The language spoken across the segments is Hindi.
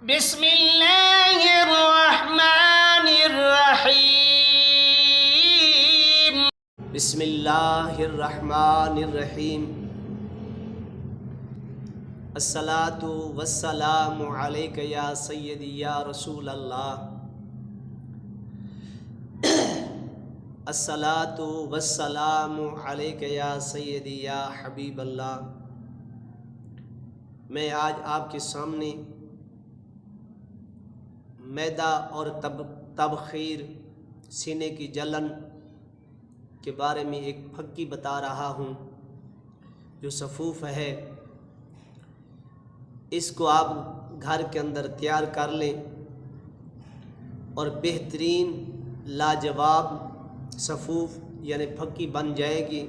बिस्मिल्लाहिर्रहमानिर्रहीम। बिस्मिल्लाहिर्रहमानिर्रहीम। अस्सलातु वस्सलामु अलैका या सय्यदी या रसूल अल्लाह। अस्सलातु वस्सलामु अलैका या सय्यदी या हबीब अल्लाह। मैं आज आपके सामने मैदा और तबखीर सीने की जलन के बारे में एक फक्की बता रहा हूँ जो सफ़ूफ़ है। इसको आप घर के अंदर तैयार कर लें और बेहतरीन लाजवाब सफ़ूफ़ यानी फक्की बन जाएगी।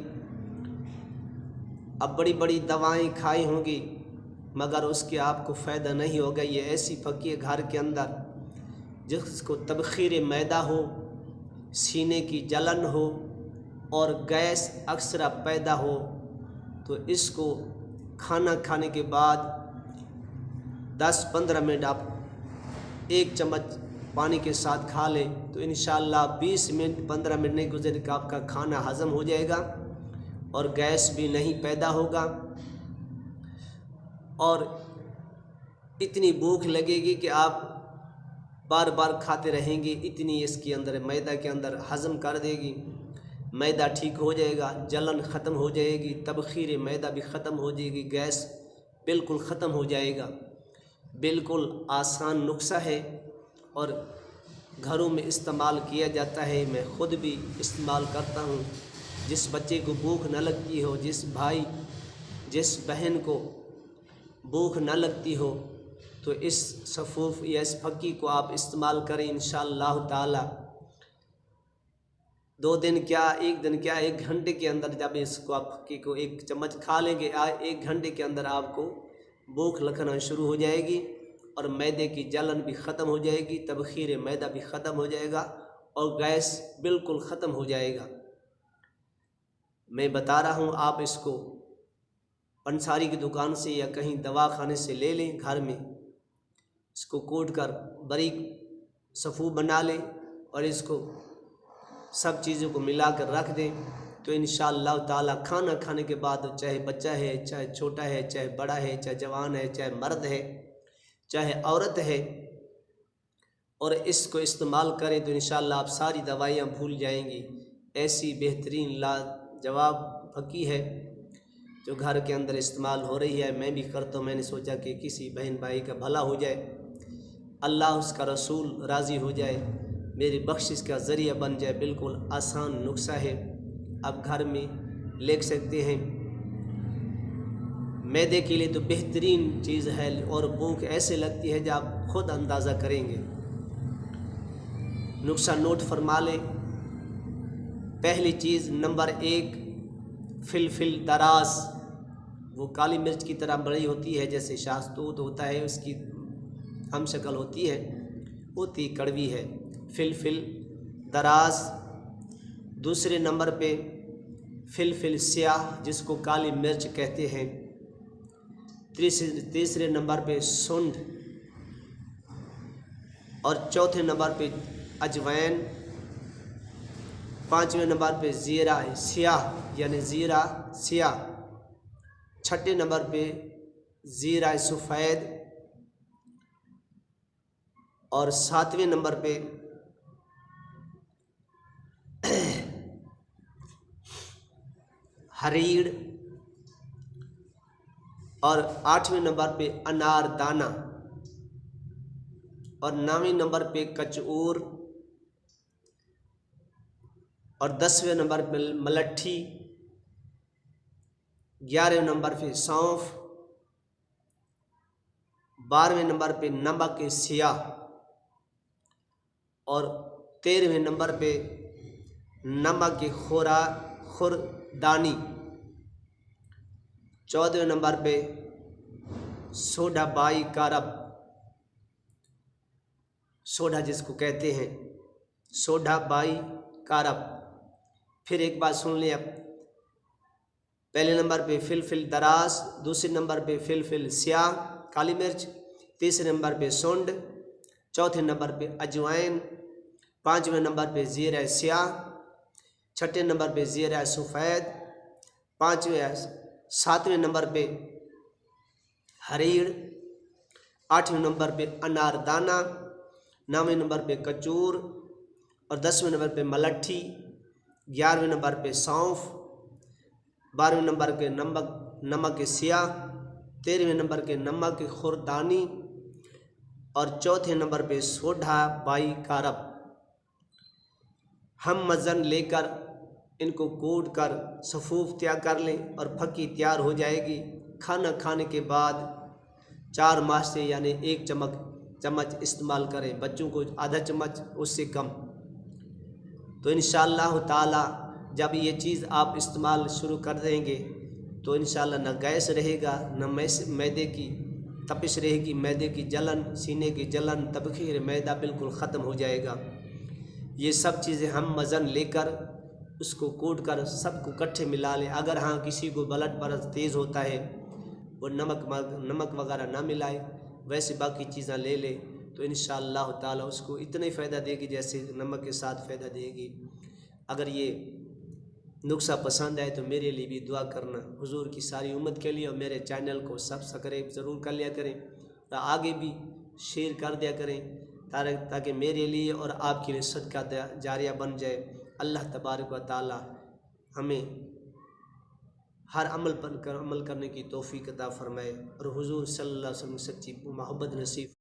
अब बड़ी बड़ी दवाएं खाई होंगी मगर उसके आपको फ़ायदा नहीं होगा। ये ऐसी फक्की है घर के अंदर जिसको तबखीर मैदा हो, सीने की जलन हो और गैस अक्सर पैदा हो, तो इसको खाना खाने के बाद 10-15 मिनट आप 1 चम्मच पानी के साथ खा लें तो इंशाअल्लाह 20 मिनट 15 मिनट नहीं गुजरे कि आपका खाना हज़म हो जाएगा और गैस भी नहीं पैदा होगा और इतनी भूख लगेगी कि आप बार बार खाते रहेंगे। इतनी इसके अंदर मैदा के अंदर हज़म कर देगी, मैदा ठीक हो जाएगा, जलन ख़त्म हो जाएगी, तबखीर मैदा भी ख़त्म हो जाएगी, गैस बिल्कुल ख़त्म हो जाएगा। बिल्कुल आसान नुस्खा है और घरों में इस्तेमाल किया जाता है। मैं ख़ुद भी इस्तेमाल करता हूँ। जिस बच्चे को भूख न लगती हो, जिस भाई जिस बहन को भूख न लगती हो, तो इस सफ़ूफ़ या इस फक्की को आप इस्तेमाल करें इंशाअल्लाह ताला। 2 दिन क्या 1 दिन क्या 1 घंटे के अंदर जब इसको आप फक्की को 1 चम्मच खा लेंगे 1 घंटे के अंदर आपको भूख लगना शुरू हो जाएगी और मैदे की जलन भी ख़त्म हो जाएगी, तबखीर मैदा भी ख़त्म हो जाएगा और गैस बिल्कुल ख़त्म हो जाएगा। मैं बता रहा हूँ, आप इसको पंसारी की दुकान से या कहीं दवा खाने से ले लें। घर में इसको कूट कर बारीक सफ़ूफ़ बना लें और इसको सब चीज़ों को मिला कर रख दें तो इंशाअल्लाह ताला खाना खाने के बाद, चाहे बच्चा है, चाहे छोटा है, चाहे बड़ा है, चाहे जवान है, चाहे मर्द है, चाहे औरत है, और इसको इस्तेमाल करें तो इंशाअल्लाह आप सारी दवाइयाँ भूल जाएंगी। ऐसी बेहतरीन लाजवाब फक्की है जो घर के अंदर इस्तेमाल हो रही है। मैं भी करता हूँ। मैंने सोचा कि किसी बहन भाई का भला हो जाए, अल्लाह उसका रसूल राज़ी हो जाए, मेरी बख्शिश का ज़रिया बन जाए। बिल्कुल आसान नुस्खा है, आप घर में ले सकते हैं। मैदे के लिए तो बेहतरीन चीज़ है और भूख ऐसे लगती है जब आप खुद अंदाज़ा करेंगे। नुस्खा नोट फरमा लें। पहली चीज़ नंबर 1, फिलफिल दरास, वो काली मिर्च की तरह बड़ी होती है, जैसे शाहतूत होता है उसकी हम शक्ल होती है, होती कड़वी है, फिलफिल दराज। दूसरे नंबर पे फिलफिल स्याह जिसको काली मिर्च कहते हैं। तीसरे नंबर पे सुंड और चौथे नंबर पे अजवैन। 5वें नंबर पे ज़ीरा स्याह यानी ज़ीरा स्याह। 6ठे नंबर पे ज़ीरा सफ़ेद और 7वें नंबर पे हरीड़ और 8वें नंबर पे अनार दाना और 9वें नंबर पे कचूर और 10वें नंबर पे मलट्ठी, 11वें नंबर पे सौंफ, 12वें नंबर पे नमक सियाह और 13वें नंबर पे नमक खुरदानी, 14वें नंबर पे सोडा बाई कारब, सोडा जिसको कहते हैं सोडा बाई कारब। फिर एक बात सुन लें, अब पहले नंबर पे फिलफिल दरास, दूसरे नंबर पे फिलफिल स्याह काली मिर्च, तीसरे नंबर पे सूंड, चौथे नंबर पे अजवाइन, पाँचवें नंबर पे ज़ीरा स्याह, छठे नंबर पे ज़ीरा सफ़ेद, सातवें नंबर पे हरीड़, आठवें नंबर पे अनारदाना, नौवें नंबर पे कचूर और 10वें नंबर पे मलट्ठी, 11वें नंबर पे सौंफ, 12वें नंबर के नमक स्याह, 13वें नंबर के नमक खुरदानी और चौथे नंबर पे सोडा बाइकारब। हम मज़न लेकर इनको कूट कर सफ़ूफ तैयार कर लें और फक्की तैयार हो जाएगी। खाना खाने के बाद 4 मासे यानी 1 चम्मच इस्तेमाल करें, बच्चों को आधा चम्मच, उससे कम। तो इंशाअल्लाह ताला जब ये चीज़ आप इस्तेमाल शुरू कर देंगे तो इंशाअल्लाह न गैस रहेगा, न मैदे की तपिश रहेगी, मैदे की जलन, सीने की जलन, तबखीर मैदा बिल्कुल ख़त्म हो जाएगा। ये सब चीज़ें हम वज़न लेकर उसको कूट कर सबको इकट्ठे मिला लें। अगर हाँ किसी को ब्लड प्रेशर तेज़ होता है वो नमक वगैरह ना मिलाए, वैसे बाकी चीज़ें ले ले तो इंशाअल्लाह ताला उसको इतना ही फ़ायदा देगी जैसे नमक के साथ फ़ायदा देगी। अगर ये नुस्खा पसंद आए तो मेरे लिए भी दुआ करना, हुजूर की सारी उम्मत के लिए, और मेरे चैनल को सब्सक्राइब ज़रूर कर लिया करें और आगे भी शेयर कर दिया करें ताकि मेरे लिए और आपके लिए सदका जारिया बन जाए। अल्लाह तबारक व तआला हमें हर अमल करने की तौफीक अता फरमाए और हुजूर सल्लल्लाहु अलैहि वसल्लम सच्ची मोहब्बत नसीब